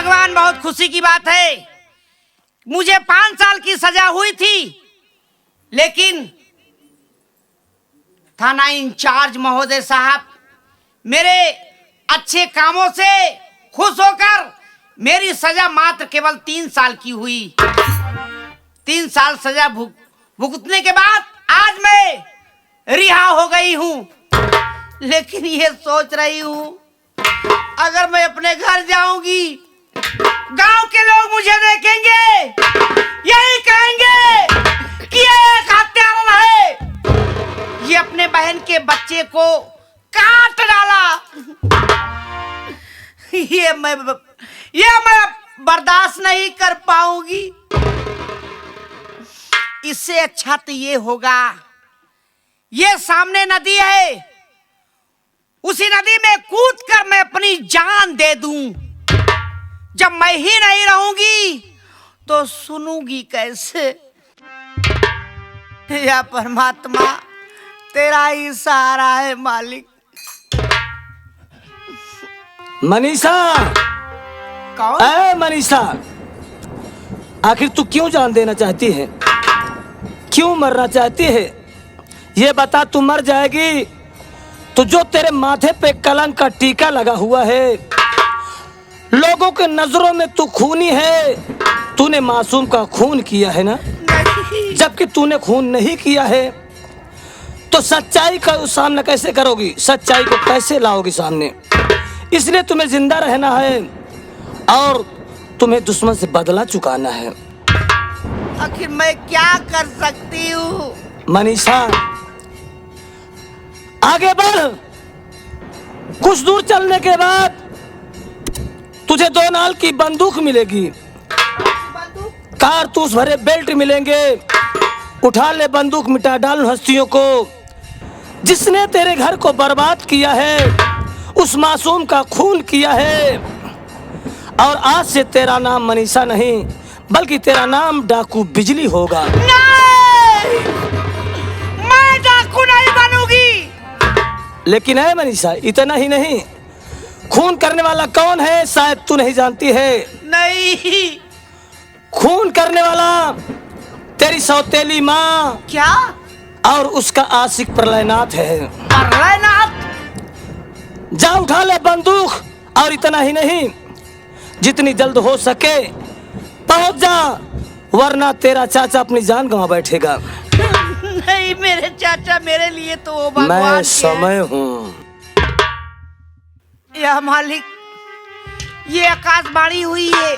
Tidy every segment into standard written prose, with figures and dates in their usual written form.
भगवान, बहुत खुशी की बात है। मुझे 5 साल की सजा हुई थी, लेकिन थाना इंचार्ज महोदय साहब मेरे अच्छे कामों से खुश होकर मेरी सजा मात्र केवल 3 साल की हुई। 3 साल सजा भुगतने के बाद आज मैं रिहा हो गई हूँ। लेकिन ये सोच रही हूँ, अगर मैं अपने घर जाऊंगी, गांव के लोग मुझे देखेंगे, यही कहेंगे कि ये एक हत्यारा है, ये अपने बहन के बच्चे को काट डाला। ये मैं बर्दाश्त नहीं कर पाऊंगी। इससे अच्छा तो ये होगा, ये सामने नदी है, उसी नदी में कूदकर मैं अपनी जान दे दूं। जब मैं ही नहीं रहूंगी तो सुनूंगी कैसे? या परमात्मा, तेरा ही सहारा है मालिक। मनीषा, कौन? ऐ मनीषा, आखिर तू क्यों जान देना चाहती है? क्यों मरना चाहती है? ये बता, तू मर जाएगी तो जो तेरे माथे पे कलंक का टीका लगा हुआ है, लोगों के नजरों में तू खूनी है, तूने मासूम का खून किया है ना? जबकि तूने खून नहीं किया है, तो सच्चाई का सामना कैसे करोगी? सच्चाई को कैसे लाओगी सामने? इसलिए तुम्हें जिंदा रहना है और तुम्हें दुश्मन से बदला चुकाना है। आखिर मैं क्या कर सकती हूँ? मनीषा, आगे बढ़। कुछ दूर चलने के बाद तुझे 2 नाल की बंदूक मिलेगी, कारतूस भरे बेल्ट मिलेंगे। उठा ले बंदूक, मिटा डाल उन हस्तियों को जिसने तेरे घर को बर्बाद किया है, उस मासूम का खून किया है। और आज से तेरा नाम मनीषा नहीं, बल्कि तेरा नाम डाकू बिजली होगा। नहीं, मैं डाकू नहीं बनूंगी। लेकिन है मनीषा, इतना ही नहीं, खून करने वाला कौन है शायद तू नहीं जानती है। नहीं। खून करने वाला तेरी सौतेली माँ क्या? और उसका आशिक प्रलयनाथ है। प्रलयनाथ? जा उठा ले बंदूक, और इतना ही नहीं, जितनी जल्द हो सके पहुंच जा, वरना तेरा चाचा अपनी जान गंवा बैठेगा। नहीं मेरे चाचा, मेरे लिए तो वो भगवान मैं समय हूँ। या मालिक, ये आकाशवाणी हुई है।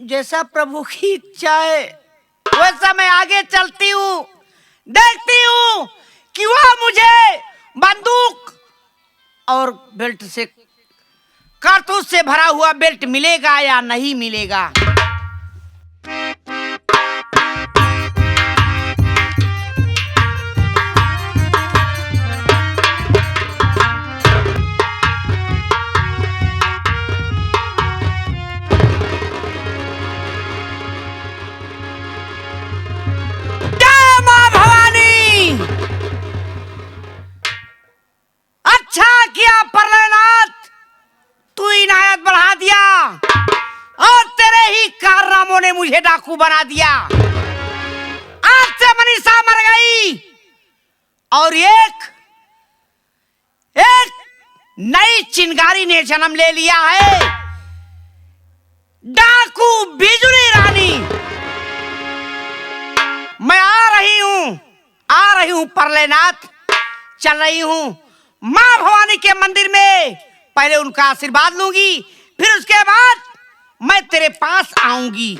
जैसा प्रभु की इच्छा है वैसा मैं आगे चलती हूँ। देखती हूँ कि वह मुझे बंदूक और बेल्ट से, कारतूस से भरा हुआ बेल्ट मिलेगा या नहीं मिलेगा। अच्छा किया प्रलयनाथ, तू इनायत बढ़ा दिया और तेरे ही कारनामों ने मुझे डाकू बना दिया। आज से मनीषा मर गई और एक नई चिंगारी ने जन्म ले लिया है, डाकू बिजली रानी। मैं आ रही हूँ प्रलयनाथ, चल रही हूँ माँ भवानी के मंदिर में। पहले उनका आशीर्वाद लूंगी, फिर उसके बाद मैं तेरे पास आऊंगी।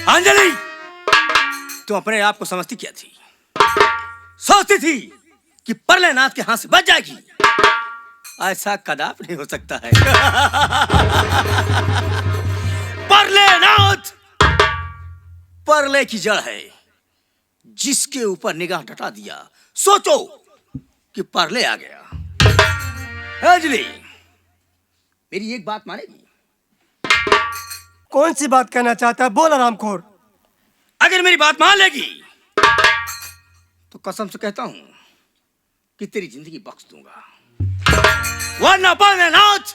अंजलि, तुम अपने आप को समझती क्या थी? सोचती थी कि प्रलयनाथ के हाथ से बच जाएगी? ऐसा कदापि नहीं हो सकता है। प्रलयनाथ प्रलय की जड़ है, जिसके ऊपर निगाह हटा दिया, सोचो कि प्रलय आ गया। अंजलि, मेरी एक बात मानेगी? कौन सी बात कहना चाहता है? बोल हरामखोर। अगर मेरी बात मान लेगी तो कसम से कहता हूं कि तेरी जिंदगी बख्श दूंगा, वरना परलेनाथ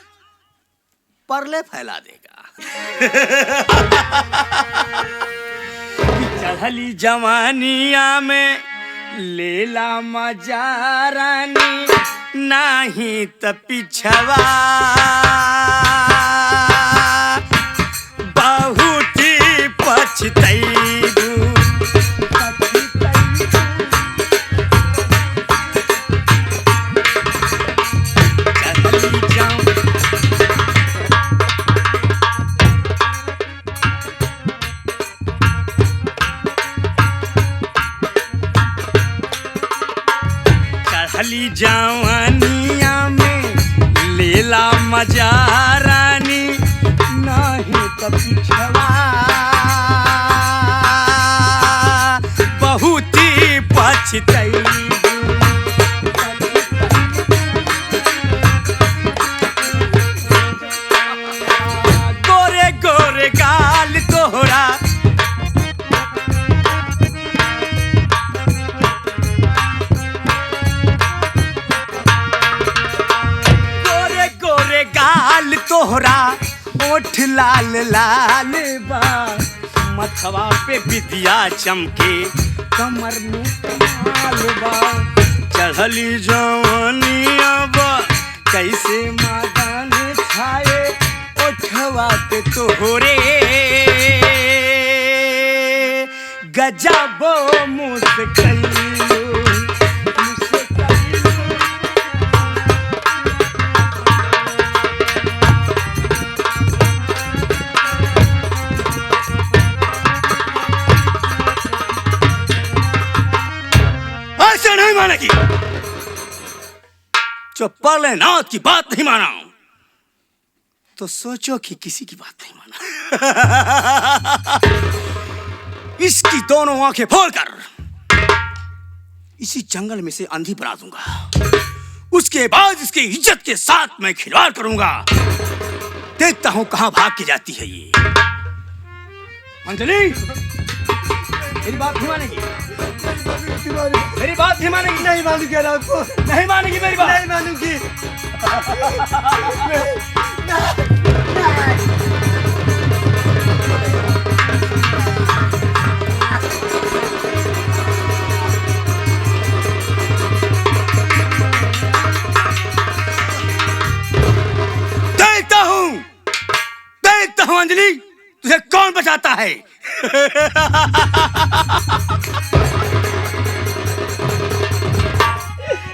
परले फैला देगा। चढ़ली जवानिया में लेला मजा रानी, नहीं त पिछवा बहुत पछतैबू। चढ़ली जवानिया में लेला मजा रानी, नहीं तो पिछवा बहुत ही पछतैबू। गोरे गोरे गाल तोहरा गाल तोहरा ओठ लाल लाल बा, मथवा पे विदिया चमके कमर में कमाल बा। चढ़ली जवानिया बा कैसे मैदान छाए, ओठवा पे तोहरे गजबो मुस्किल। नहीं मानेगी जो परलेनाथ की बात नहीं माना तो सोचो कि किसी की बात नहीं माना। इसकी दोनों आंखें फोड़कर इसी जंगल में से अंधी बना दूंगा, उसके बाद इसकी इज्जत के साथ मैं खिलवाड़ करूंगा। देखता हूं कहां भाग के जाती है ये। अंजलि, मेरी बात नहीं मानेगी? मेरी बात नहीं मानेगी? नहीं मानूंगी आपको। नहीं मानेगी मेरी बात? नहीं मानूंगी। देखता हूं अंजलि, तुझे कौन बचाता है।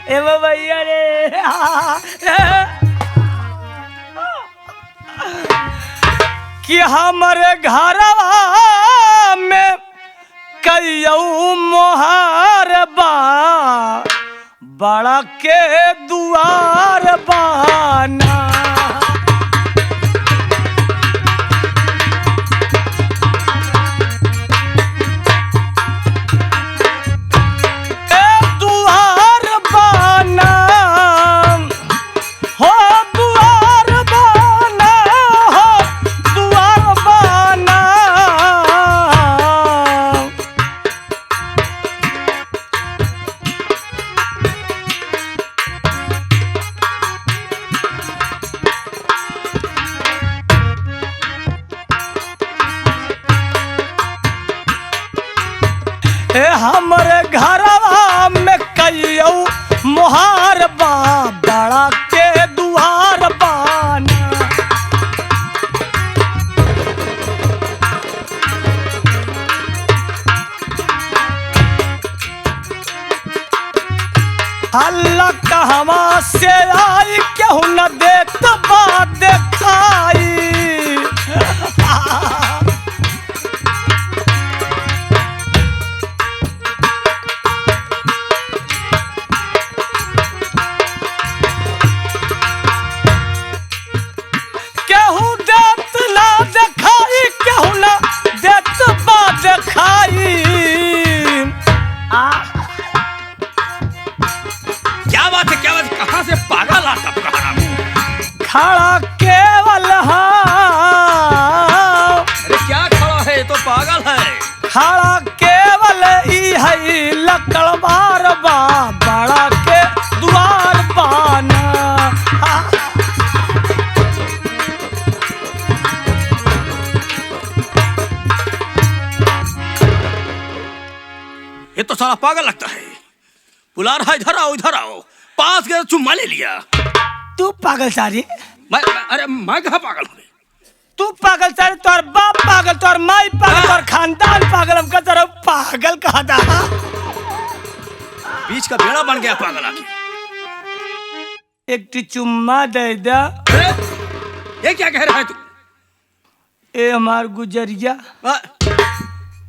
ए भैया रे, कि हमारे घरवा में कईयऊ मोहार बा, बड़ा के दुआर बाना। हमरे घरवा में कईयऊ मोहार बा, बड़ा के दुआर बाना। हल्ला कहवा से आई, केहू न देत बा देखाई। खड़ा केवल खड़ा केवल ई है लकड़बार बा बड़ा के द्वार बाना। ये तो साला पागल लगता है। बुला रहा इधर आओ इधर आओ। पास गया चुम्मा ले लिया। तू पागल सारी, अरे मैं कहाँ पागल हूँ? तू पागल सारी, तोर बाप पागल, तोर माई पागल, तोर खानदान पागल, हम कहते पागल कहा था। बीच का बेड़ा बन गया पागल आके। एक चुम्मा दे दे। ये क्या कह रहा है तू? ए हमार गुजरिया,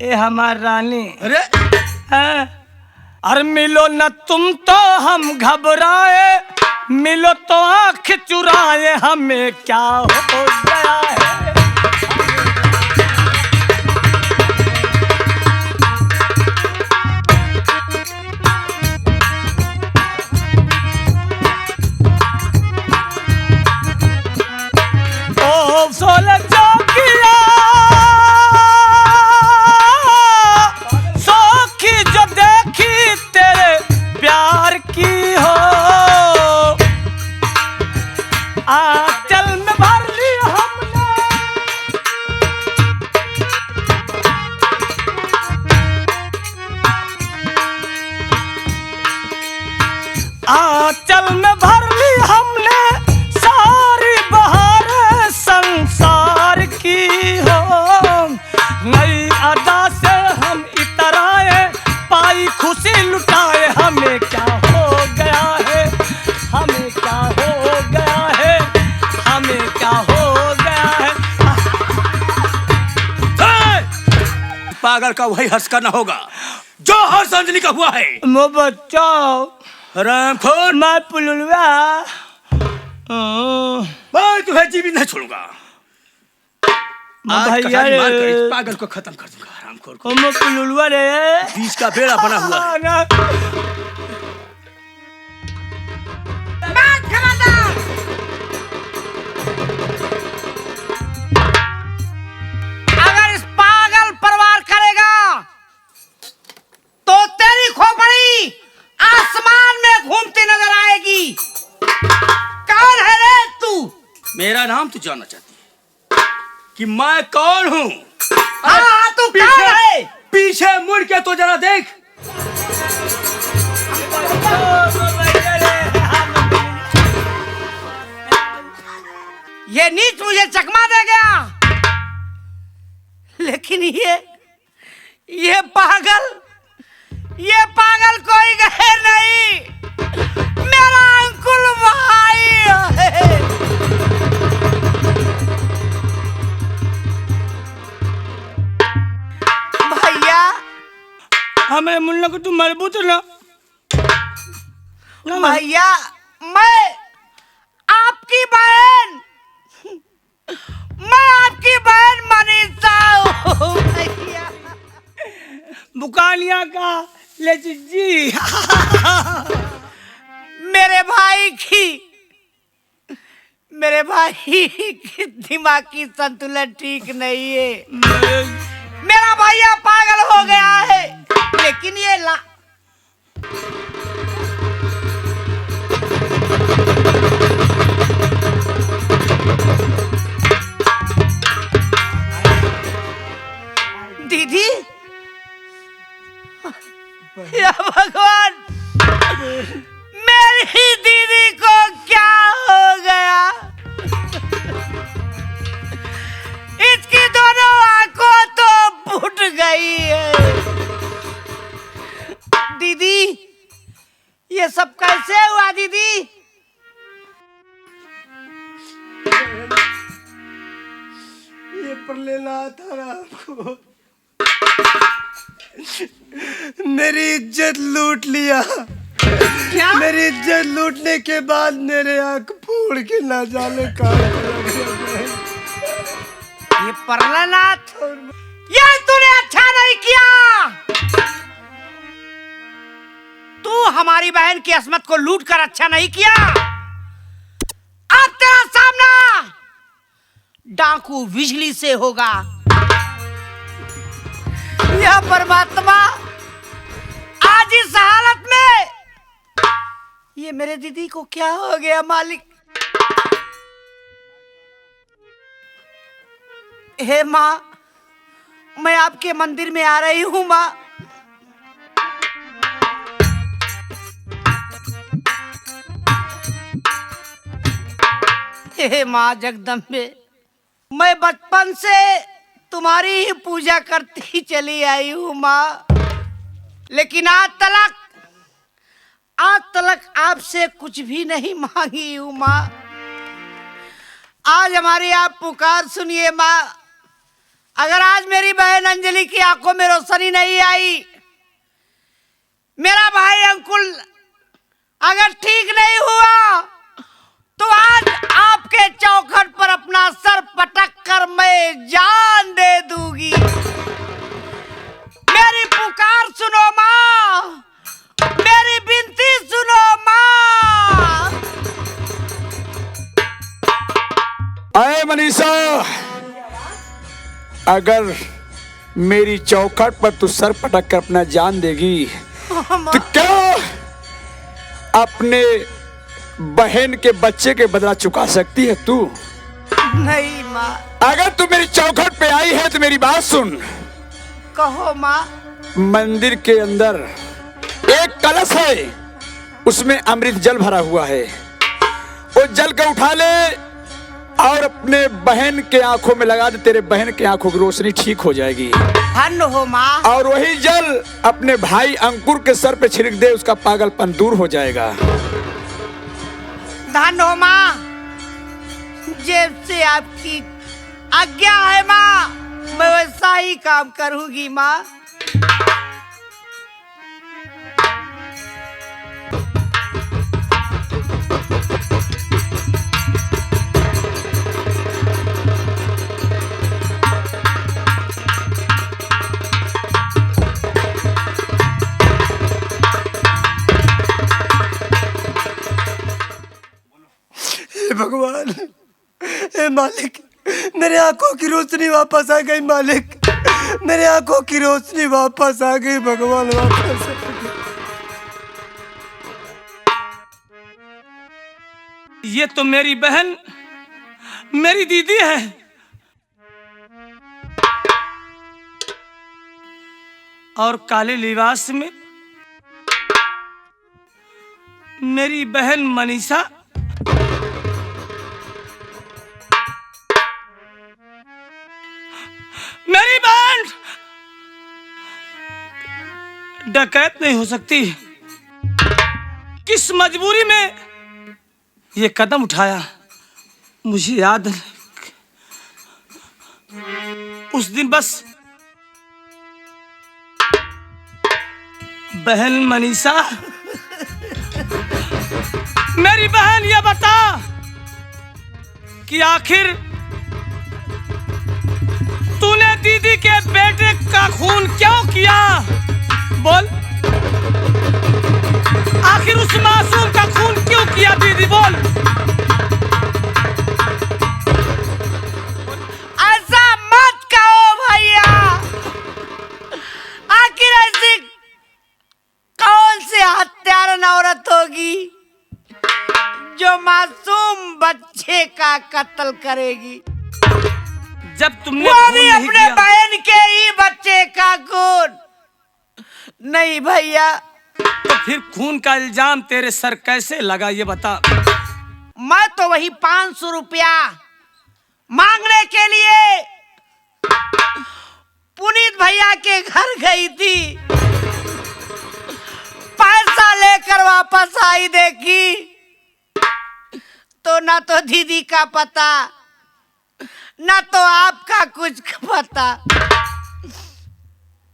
ए हमार रानी। अरे अरे मिलो न तुम तो हम घबराए, मिलो तो आँख चुराए, हमें क्या हो गया है। ओ सोले चौकिया सौखी जो देखी तेरे प्यार की हो, आंचल में भर ली हमने, आंचल में भर ली हमने सारी बहारें संसार की हो। नई अदा से हम इतराए, पाई खुशी लुटाए, हमें क्या हो गया है, हमें क्या हो गया है, हमें क्या हो गया है। पागल का वही हर्ष करना होगा जो हर्ष अंजलि का हुआ है। मो बचाओ हरामखोर, मैं पुलुलवा, मैं तुम्हें जीवित नहीं छोड़ूंगा। आज भैया कटारी मार कर इस पागल को खत्म कर दूंगा। हरामखोर को मो पुलुलवा रे, बीच का बेड़ा बना हुआ है। बात खबरदार। अगर इस पागल परवार करेगा तो तेरी खोपड़ी आसमान में घूमती नजर आएगी। कौन है रे तू? मेरा नाम तू जानना चाहती है कि मैं कौन हूँ? हाँ, तू कौन है? पीछे मुड़ के तो जरा देख। ये नीच मुझे चकमा दे गया, लेकिन ये पागल कोई गए नहीं, मेरा अंकुल भाई है। भैया, हमें मुन्ना को तुम मजबूत ना भैया, मैं आपकी बहन मनीषा हूँ भैया। बुकानिया का ले जी। मेरे भाई की दिमाग की संतुलन ठीक नहीं है। मेरा भैया पागल हो गया है, लेकिन ये दीदी, या भगवान, मेरी दीदी को क्या हो गया? इसकी दोनों आंखों तो फूट गई है। दीदी, ये सब कैसे हुआ दीदी? ये पर लेना था ना आपको। मेरी इज्जत लूट लिया। क्या? मेरी इज्जत लूटने के बाद मेरे आंख फोड़ के ना जाने का। ये परलानाथ, ये तूने अच्छा नहीं किया। तू हमारी बहन की असमत को लूट कर अच्छा नहीं किया। अब तेरा सामना डाकू बिजली से होगा। या परमात्मा, आज इस हालत में ये मेरे दीदी को क्या हो गया मालिक। हे माँ, मैं आपके मंदिर में आ रही हूँ माँ। हे माँ जगदम्बे, मैं बचपन से तुम्हारी ही पूजा करती चली आई हूँ माँ, लेकिन आज तलक आपसे कुछ भी नहीं मांगी हूँ माँ। आज हमारी आप पुकार सुनिए माँ। अगर आज मेरी बहन अंजलि की आंखों में रोशनी नहीं आई, मेरा भाई अंकुल अगर ठीक नहीं हुआ, तो आज आपके चौखट पर अपना सर पटक कर मैं जान दे दूंगी। मेरी पुकार सुनो माँ, मेरी विनती सुनो माँ। अरे मनीषा, अगर मेरी चौखट पर तू सर पटक कर अपना जान देगी तो क्या अपने बहन के बच्चे के बदला चुका सकती है तू? नहीं माँ। अगर तू मेरी चौखट पे आई है तो मेरी बात सुन। कहो माँ। मंदिर के अंदर एक कलश है, उसमें अमृत जल भरा हुआ है। वो जल को उठा ले और अपने बहन के आंखों में लगा दे, तेरे बहन के आंखों की रोशनी ठीक हो जाएगी। धन्य हो माँ। और वही जल अपने भाई अंकुर के सर पे छिड़क दे, उसका पागलपन दूर हो जाएगा। धन्य हो माँ, जेब से आपकी आज्ञा है माँ, मैं वैसा ही काम करूंगी माँ। हे भगवान, हे मालिक, मेरे आंखों की रोशनी वापस आ गई मालिक, मेरे आंखों की रोशनी वापस आ गई भगवान, वापस आ गई। ये तो मेरी बहन, मेरी दीदी है। और काले लिबास में मेरी बहन मनीषा। मेरी बहन डकैत नहीं हो सकती। किस मजबूरी में ये कदम उठाया मुझे याद है। उस दिन बस बहन मनीषा, मेरी बहन ये बता कि आखिर तूने दीदी के बेटे का खून क्यों किया? बोल, आखिर उस मासूम का खून क्यों किया दीदी? बोल। ऐसा मत कहो भैया, आखिर ऐसी कौन सी हत्यारन औरत होगी जो मासूम बच्चे का कत्ल करेगी? जब तुमने वो खून भी नहीं अपने किया, बहन के ही बच्चे का खून नहीं भैया। तो फिर खून का इल्जाम तेरे सर कैसे लगा ये बता। मैं तो वही 500 रुपया मांगने के लिए पुनीत भैया के घर गई थी। पैसा लेकर वापस आई, देखी तो ना तो दीदी का पता, ना तो आपका कुछ पता।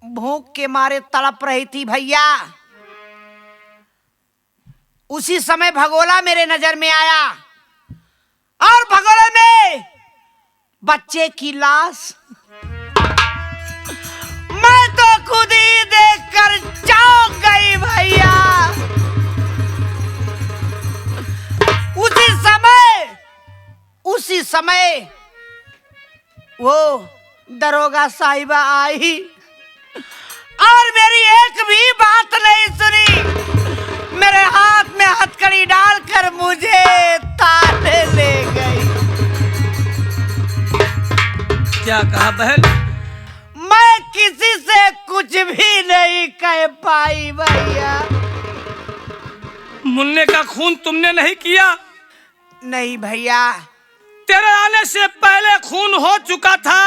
भूख के मारे तड़प रही थी भैया। उसी समय भगोला मेरे नजर में आया और भगोले में बच्चे की लाश। मैं तो खुद ही देखकर चौंक गई भैया। उसी समय वो दरोगा साहिबा आई और मेरी एक भी बात नहीं सुनी। मेरे हाथ में हथकड़ी डालकर मुझे ताने ले गई। क्या कहा बहन? मैं किसी से कुछ भी नहीं कह पाई भैया। मुन्ने का खून तुमने नहीं किया? नहीं भैया। तेरे आने से पहले खून हो चुका था।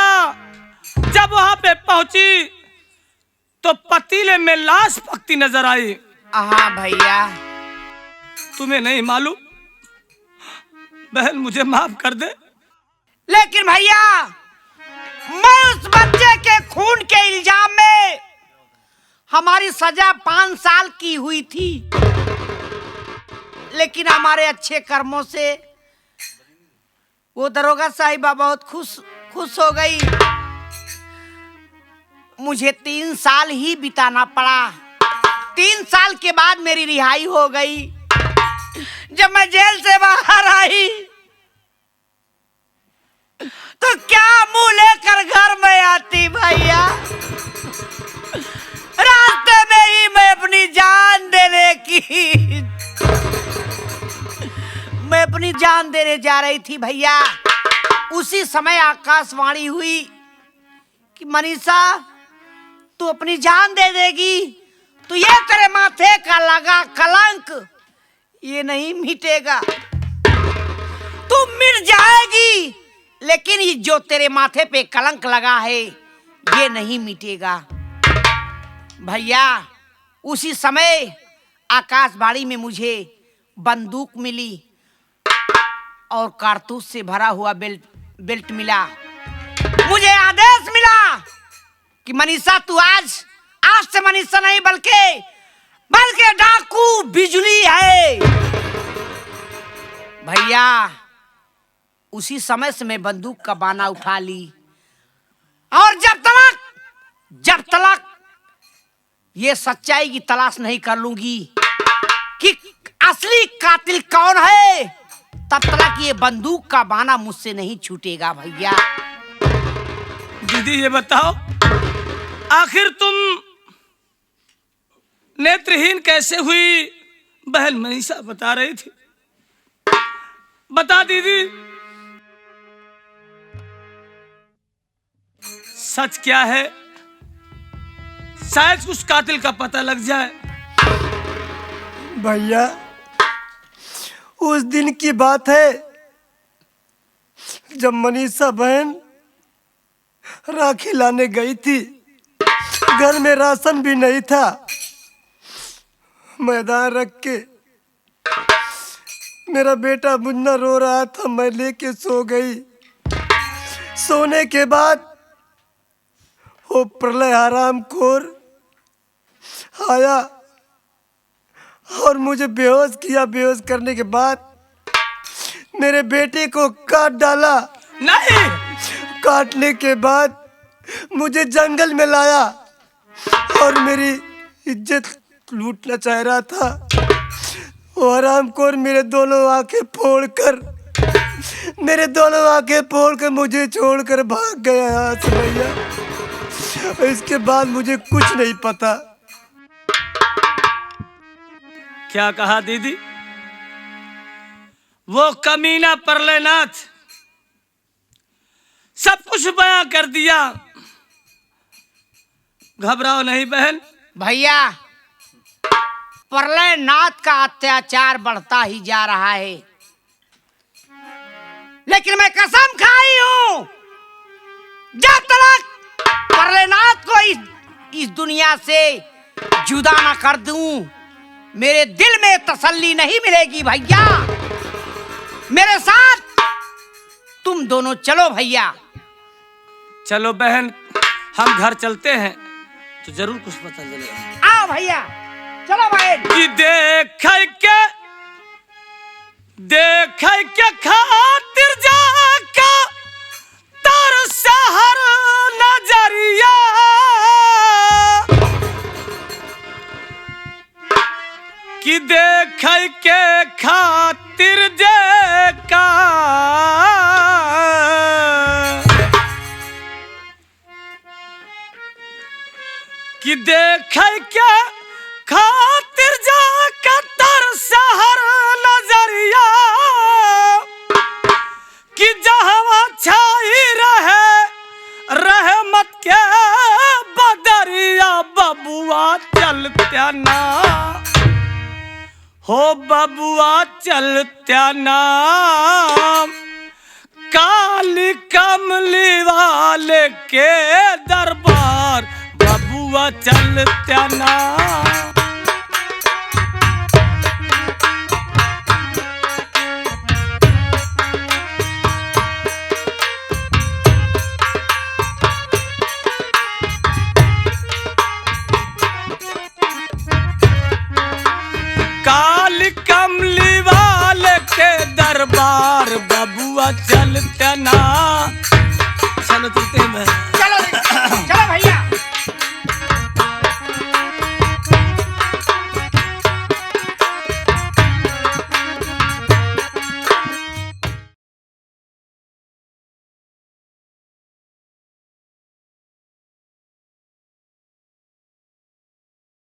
जब वहां पे पहुंची तो पतीले में लाश पकती नजर आई। हाँ भैया। तुम्हें नहीं मालूम? बहन मुझे माफ कर दे। लेकिन भैया मैं उस बच्चे के खून के इल्जाम में हमारी सजा 5 साल की हुई थी, लेकिन हमारे अच्छे कर्मों से वो दरोगा साहिबा बहुत खुश हो गई। मुझे 3 साल ही बिताना पड़ा। 3 साल के बाद मेरी रिहाई हो गई। जब मैं जेल से बाहर आई तो क्या मुंह लेकर घर में आती भैया। रास्ते में ही मैं अपनी जान देने जा रही थी भैया। उसी समय आकाशवाणी हुई कि मनीषा तू अपनी जान दे देगी तो ये तेरे माथे का लगा कलंक ये नहीं मिटेगा। तू मिट जाएगी लेकिन ये जो तेरे माथे पे कलंक लगा है ये नहीं मिटेगा। भैया उसी समय आकाशवाणी में मुझे बंदूक मिली और कारतूस से भरा हुआ बेल्ट मिला। मुझे आदेश मिला कि मनीषा तू आज से मनीषा नहीं बल्कि डाकू बिजली है। भैया उसी समय से मैं बंदूक का बाना उठा ली और जब तक ये सच्चाई की तलाश नहीं कर लूंगी कि असली कातिल कौन है तब तक ये बंदूक का बाना मुझसे नहीं छूटेगा भैया। दीदी ये बताओ आखिर तुम नेत्रहीन कैसे हुई? बहन मनीषा बता रही थी। बता दीदी सच क्या है? शायद उस कातिल का पता लग जाए। भैया उस दिन की बात है जब मनीषा बहन राखी लाने गई थी। घर में राशन भी नहीं था। मैदान रख के मेरा बेटा मुन्ना रो रहा था, मैं लेके सो गई। सोने के बाद वो प्रलय हरामखोर आया और मुझे बेहोश किया। बेहोश करने के बाद मेरे बेटे को काट डाला। नहीं, काटने के बाद मुझे जंगल में लाया और मेरी इज्जत लूटना चाह रहा था। वो हरामखोर मेरे दोनों आंखें फोड़कर मुझे छोड़कर भाग गया यहाँ से भैया। इसके बाद मुझे कुछ नहीं पता। क्या कहा दीदी? वो कमीना प्रलयनाथ सब कुछ बयां कर दिया। घबराओ नहीं बहन। भैया प्रलयनाथ का अत्याचार बढ़ता ही जा रहा है, लेकिन मैं कसम खाई हूं जब तक प्रलयनाथ को इस दुनिया से जुदा ना कर दूं मेरे दिल में तसल्ली नहीं मिलेगी। भैया मेरे साथ तुम दोनों चलो। भैया चलो बहन, हम घर चलते हैं तो जरूर कुछ पता चलेगा। आओ भैया चलो भाई। कि देख के खातिर जाका तर शहर नजरिया कि देख के खातिर जाका कि देखे क्या खातिर जा कतर शहर नजरिया कि जहाँ छाई रहे रहमत के बदरिया बबुआ चलत्या ना हो बबुआ चलत्या ना काली कमली वाले के दरबार बबुआ चलत्या ना काली कमली वाले के दरबार बबुआ चलत्या ना। चलो चलते हैं।